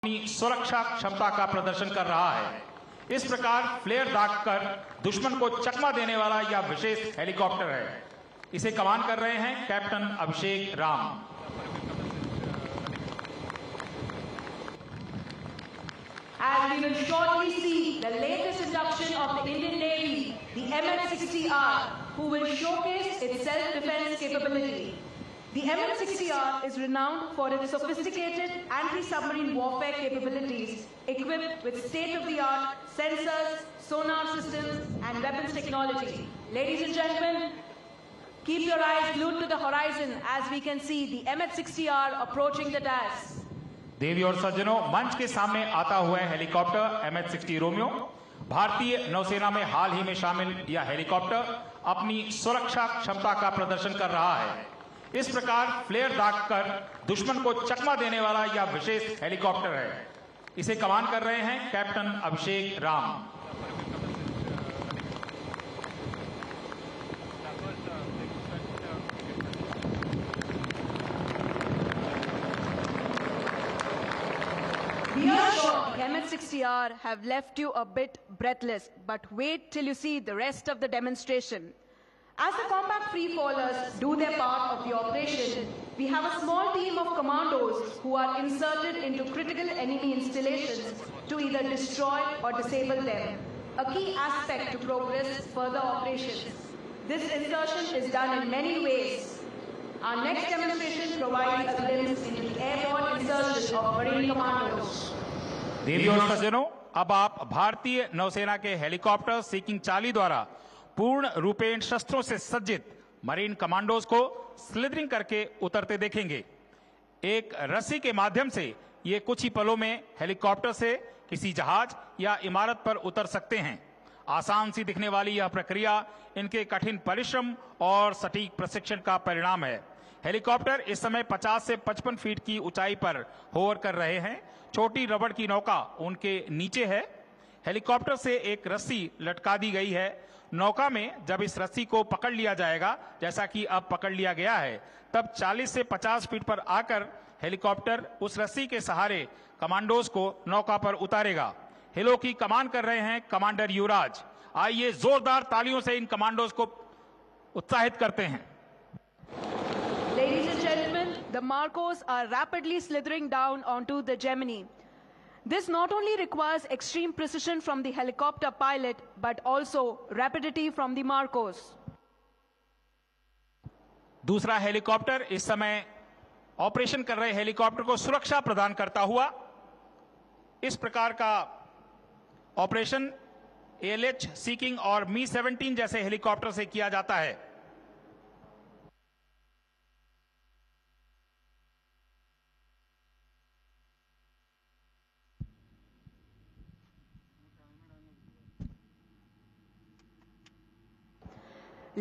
अपनी सुरक्षा क्षमता का प्रदर्शन कर रहा है। इस प्रकार फ्लेयर दागकर दुश्मन को चकमा देने वाला यह विशेष हेलीकॉप्टर है। इसे कमान कर रहे हैं captain Abhishek Ram. As we will shortly see the latest induction of the Indian Navy, the MH-60R, who will showcase its self-defense capability. The MH-60R is renowned for its sophisticated anti-submarine warfare capabilities, equipped with state-of-the-art sensors, sonar systems, and weapons technology. Ladies and gentlemen, keep your eyes glued to the horizon as we can see the MH-60R approaching the dais. देवी और सज्जनों, मंच के सामने आता हुआ है helicopter MH-60 Romeo. भारतीय नौसेना में हाल ही में शामिल यह हेलीकॉप्टर अपनी सुरक्षा क्षमता का प्रदर्शन कर रहा है। इस प्रकार फ्लेयर दागकर दुश्मन को चकमा देने वाला यह विशेष हेलीकॉप्टर है। इसे कमान कर रहे हैं captain Abhishek Ram. We are sure the MH-60R have left you a bit breathless, but wait till you see the rest of the demonstration. As the combat free-fallers do their part of the operation, we have a small team of commandos who are inserted into critical enemy installations to either destroy or disable them, a key aspect to progress further operations. This insertion is done in many ways. Our next demonstration provides a glimpse into the airborne insertion of Marine commandos. देवी और सज्जनों, अब आप भारतीय नौसेना के helicopter seeking 40 द्वारा पूर्ण रूपेण शस्त्रों से सज्जित मरीन कमांडोज को स्लिदरिंग करके उतरते देखेंगे। एक रस्सी के माध्यम से ये कुछ ही पलों में हेलीकॉप्टर से किसी जहाज या इमारत पर उतर सकते हैं। आसान सी दिखने वाली यह प्रक्रिया इनके कठिन परिश्रम और सटीक प्रशिक्षण का परिणाम है। हेलीकॉप्टर इस समय 50 से 55 फीट की ऊंचाई पर होवर कर रहे हैं। छोटी रबड़ की नौका उनके नीचे है। हेलीकॉप्टर से एक रस्सी लटका दी गई है। नौका में जब इस रस्सी को पकड़ लिया जाएगा, जैसा कि अब पकड़ लिया गया है, तब 40 से 50 फीट पर आकर हेलीकॉप्टर उस रस्सी के सहारे कमांडोज को नौका पर उतारेगा। हेलो की कमान कर रहे हैं कमांडर युवराज। आइए जोरदार तालियों से इन कमांडोज को उत्साहित करते हैं। Ladies and gentlemen, the Marcos are rapidly slithering down onto the Gemini. This not only requires extreme precision from the helicopter pilot, but also rapidity from the Marcos. दूसरा हेलीकॉप्टर इस समय ऑपरेशन कर रहे helicopter को सुरक्षा प्रदान करता हुआ। इस प्रकार का ऑपरेशन ALH सीकिंग और Mi-17 जैसे हेलीकॉप्टर से किया जाता है।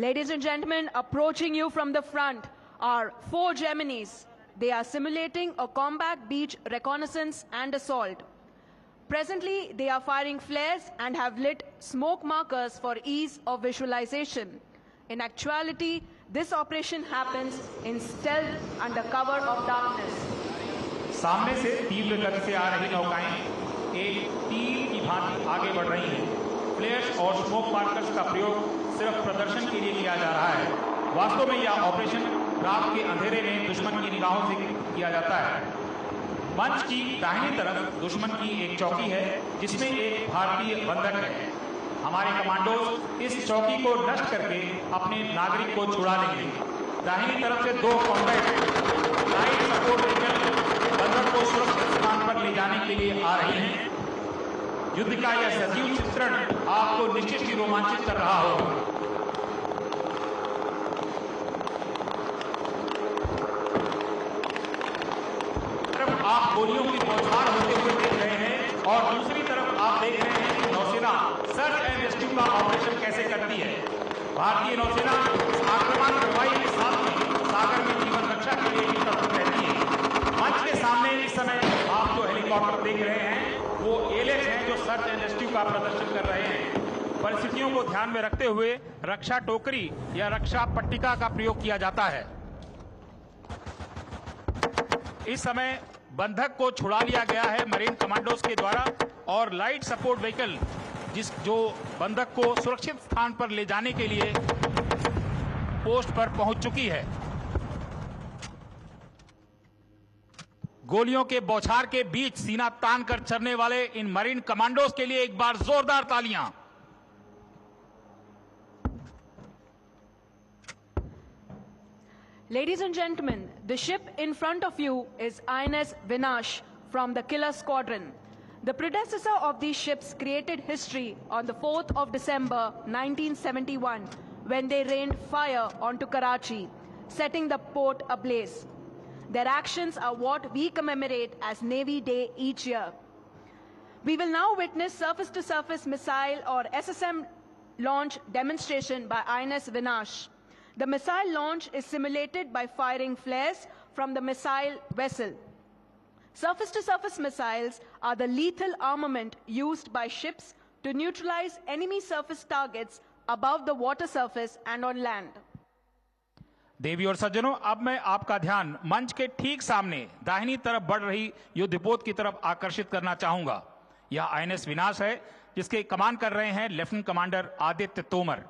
Ladies and gentlemen, approaching you from the front are 4 Geminis. They are simulating a combat beach reconnaissance and assault. Presently, they are firing flares and have lit smoke markers for ease of visualization. In actuality, this operation happens in stealth under cover of darkness. सामने से तीव्र गति से आ रही नौकाएं एक तीर की भांति आगे बढ़ रही हैं। फ्लेयर्स और स्मोक मार्कर्स का प्रयोग सिर्फ प्रदर्शन के लिए किया जा रहा है। वास्तव में यह ऑपरेशन रात के अंधेरे में दुश्मन की निगाहों से किया जाता है। मंच की दाहिनी तरफ दुश्मन की एक चौकी है, जिसमें एक भारतीय बंधक है। हमारे कमांडोज इस चौकी को नष्ट करके अपने नागरिक को छुड़ा लेंगे। दाहिनी तरफ से 2 कॉम्बैट लाइट सपोर्ट व्हीकल बंधक को सुरक्षित स्थान पर ले जाने के लिए आ रही हैं। युद्ध का यह सजीव चित्रण आपको निश्चित ही रोमांचित कर रहा होगा। तरफ आप गोलियों की बौछार होते हुए देख रहे हैं और दूसरी तरफ आप देख रहे हैं कि नौसेना सर्च एंड रेस्क्यू का ऑपरेशन कैसे करती है। भारतीय नौसेना इस आक्रमण हवाई के साथ में सागर में जीवन रक्षा के लिए भी तत्पर रहती है। मंच के सामने इस समय आप जो हेलीकॉप्टर देख रहे हैं वो ALH हैं, जो सर्च एंड रेस्क्यू का प्रदर्शन कर रहे हैं। परिस्थितियों को ध्यान में रखते हुए रक्षा टोकरी या रक्षा पट्टिका का प्रयोग किया जाता है। इस समय बंधक को छुड़ा लिया गया है मरीन कमांडोज के द्वारा और लाइट सपोर्ट व्हीकल जो बंधक को सुरक्षित स्थान पर ले जाने के लिए पोस्ट पर पहुंच चुकी है। गोलियों के बौछार के बीच सीना तान कर चलने वाले इन मरीन कमांडोज के लिए एक बार जोरदार तालियां। Ladies and gentlemen, the ship in front of you is INS Vinash from the Killer Squadron. The predecessor of these ships created history on the 4th of December 1971 when they rained fire onto Karachi, setting the port ablaze. Their actions are what we commemorate as Navy Day each year. We will now witness surface-to-surface missile or SSM launch demonstration by INS Vinash. The missile launch is simulated by firing flares from the missile vessel. Surface-to-surface missiles are the lethal armament used by ships to neutralize enemy surface targets above the water surface and on land. देवी और सज्जनों, अब मैं आपका ध्यान मंच के ठीक सामने दाहिनी तरफ बढ़ रही युद्धपोत की तरफ आकर्षित करना चाहूंगा। यह आईएनएस विनाश है, जिसके कमान कर रहे हैं लेफ्टिनेंट कमांडर आदित्य तोमर।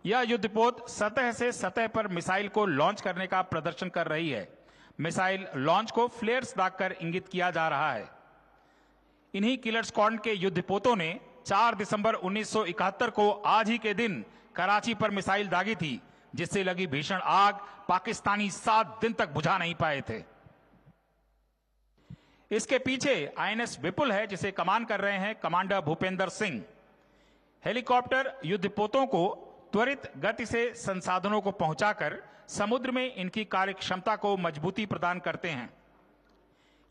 यह युद्धपोत सतह से सतह पर मिसाइल को लॉन्च करने का प्रदर्शन कर रही है। मिसाइल लॉन्च को फ्लेयर्स दागकर इंगित किया जा रहा है। इन्हीं किलर स्क्वाड्रन के युद्धपोतों ने 4 दिसंबर 1971 को आज ही के दिन कराची पर मिसाइल दागी थी, जिससे लगी भीषण आग पाकिस्तानी 7 दिन तक बुझा नहीं पाए थे। इसके पीछे आईएनएस विपुल है, जिसे कमान कर रहे हैं कमांडर भूपेंद्र सिंह। हेलीकॉप्टर युद्धपोतों को त्वरित गति से संसाधनों को पहुंचाकर समुद्र में इनकी कार्य क्षमता को मजबूती प्रदान करते हैं।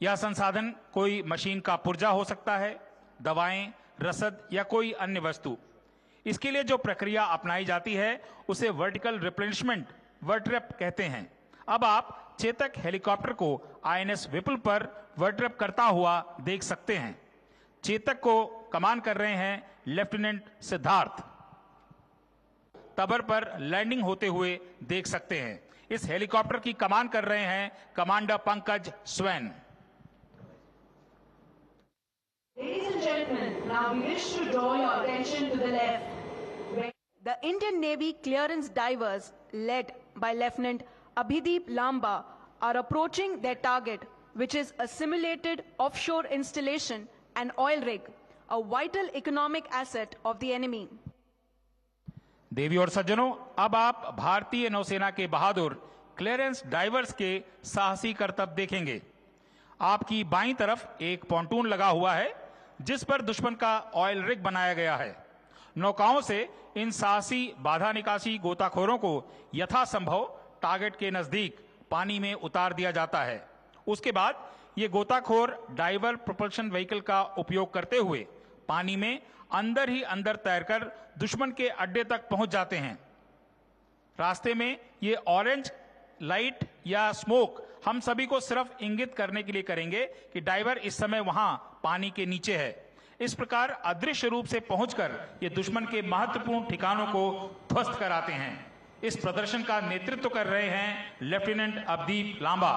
यह संसाधन कोई मशीन का पुर्जा हो सकता है, दवाएं, रसद या कोई अन्य वस्तु। इसके लिए जो प्रक्रिया अपनाई जाती है उसे वर्टिकल रिप्लेनिशमेंट वर्टरेप कहते हैं। अब आप चेतक हेलीकॉप्टर को आईएनएस विपुल पर वर्टरेप करता हुआ देख सकते हैं। चेतक को कमान कर रहे हैं लेफ्टिनेंट सिद्धार्थ। तबर पर लैंडिंग होते हुए देख सकते हैं। इस हेलीकॉप्टर की कमान कर रहे हैं commander Pankaj swan. Ladies and gentlemen, now we wish to draw your attention to the left, where the Indian Navy clearance divers, led by Lieutenant Abhideep Lamba, are approaching their target, which is a simulated offshore installation, an oil rig, a vital economic asset of the enemy. देवी और सज्जनों, अब आप भारतीय नौसेना के बहादुर clearance diverse के साहसी करतब देखेंगे। आपकी बाईं तरफ एक पॉन्टून लगा हुआ है, जिस पर दुश्मन का ऑयल रिग बनाया गया है। नौकाओं से इन साहसी बाधा निकासी गोताखोरों को यथासंभव टारगेट के नजदीक पानी में उतार दिया जाता है। उसके बाद ये गोताखोर डाइवर प्रोपल्शन व्हीकल का उपयोग करते हुए पानी में अंदर ही अंदर तैरकर दुश्मन के अड्डे तक पहुंच जाते हैं। रास्ते में ये ऑरेंज लाइट या स्मोक हम सभी को सिर्फ इंगित करने के लिए करेंगे कि डाइवर इस समय वहां पानी के नीचे है। इस प्रकार अदृश्य रूप से पहुंचकर ये दुश्मन के महत्वपूर्ण ठिकानों को ध्वस्त कराते हैं। इस प्रदर्शन का नेतृत्व कर रहे हैं lieutenant Abhideep Lamba.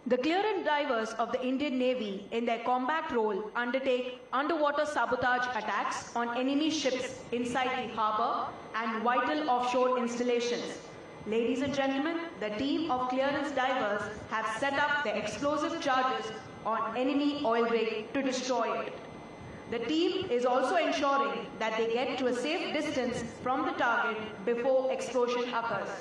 The clearance divers of the Indian Navy, in their combat role, undertake underwater sabotage attacks on enemy ships inside the harbor and vital offshore installations. Ladies and gentlemen, the team of clearance divers have set up the explosive charges on enemy oil rig to destroy it. The team is also ensuring that they get to a safe distance from the target before explosion occurs.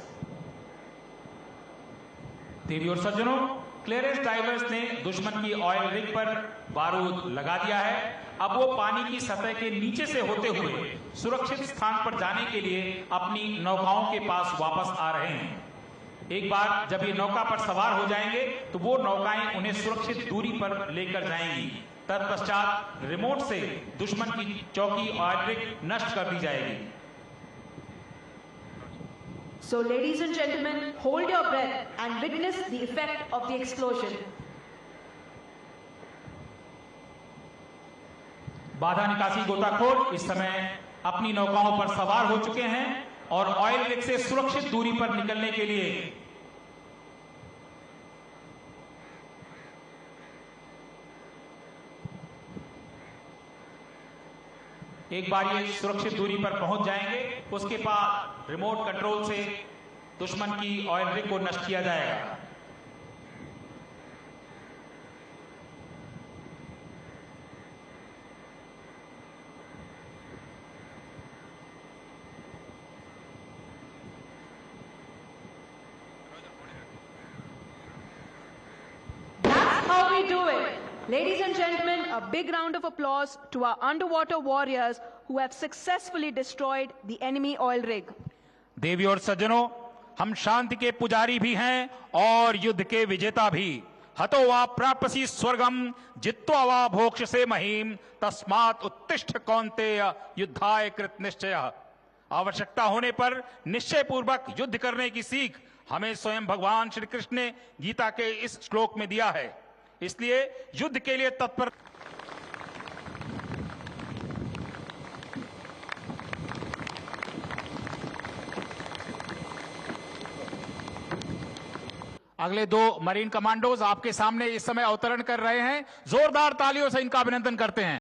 देवी और सज्जनों, clearance diverse ने दुश्मन की oil rig पर बारूद लगा दिया है। अब वो पानी की सतह के नीचे से होते हुए सुरक्षित स्थान पर जाने के लिए अपनी नौकाओं के पास वापस आ रहे हैं। एक बार जब ये नौका पर सवार हो जाएंगे तो वो नौकाएं उन्हें सुरक्षित दूरी पर लेकर जाएंगी। तत्पश्चात रिमोट से दुश्मन की चौकी ऑयल रिग नष्ट कर दी जाएगी। So, ladies and gentlemen, hold your breath and witness the effect of the explosion. बाधा निकासी गोताखोर इस समय अपनी नौकाओं पर सवार हो चुके हैं और ऑयल रिग से सुरक्षित दूरी पर निकलने के लिए एक बार ये सुरक्षित दूरी पर पहुंच जाएंगे, उसके बाद रिमोट कंट्रोल से दुश्मन की ऑयल रिग को नष्ट किया जाएगा। How we do it. Ladies and gentlemen, a big round of applause to our underwater warriors who have successfully destroyed the enemy oil rig. देवी और सज्जनों, हम शांति के पुजारी भी हैं और युद्ध के विजेता भी। हतो वा प्राप्यसि स्वर्गम जित्वा वा भोक्ष्यसे महीम तस्मात् उत्तिष्ठ कौन्तेय युद्धाय कृत निश्चयः। आवश्यकता होने पर निश्चय पूर्वक युद्ध करने की सीख हमें स्वयं भगवान श्री कृष्ण ने गीता के इस श्लोक में दिया है। इसलिए युद्ध के लिए तत्पर। अगले 2 मरीन कमांडोज आपके सामने इस समय अवतरण कर रहे हैं। जोरदार तालियों से इनका अभिनंदन करते हैं।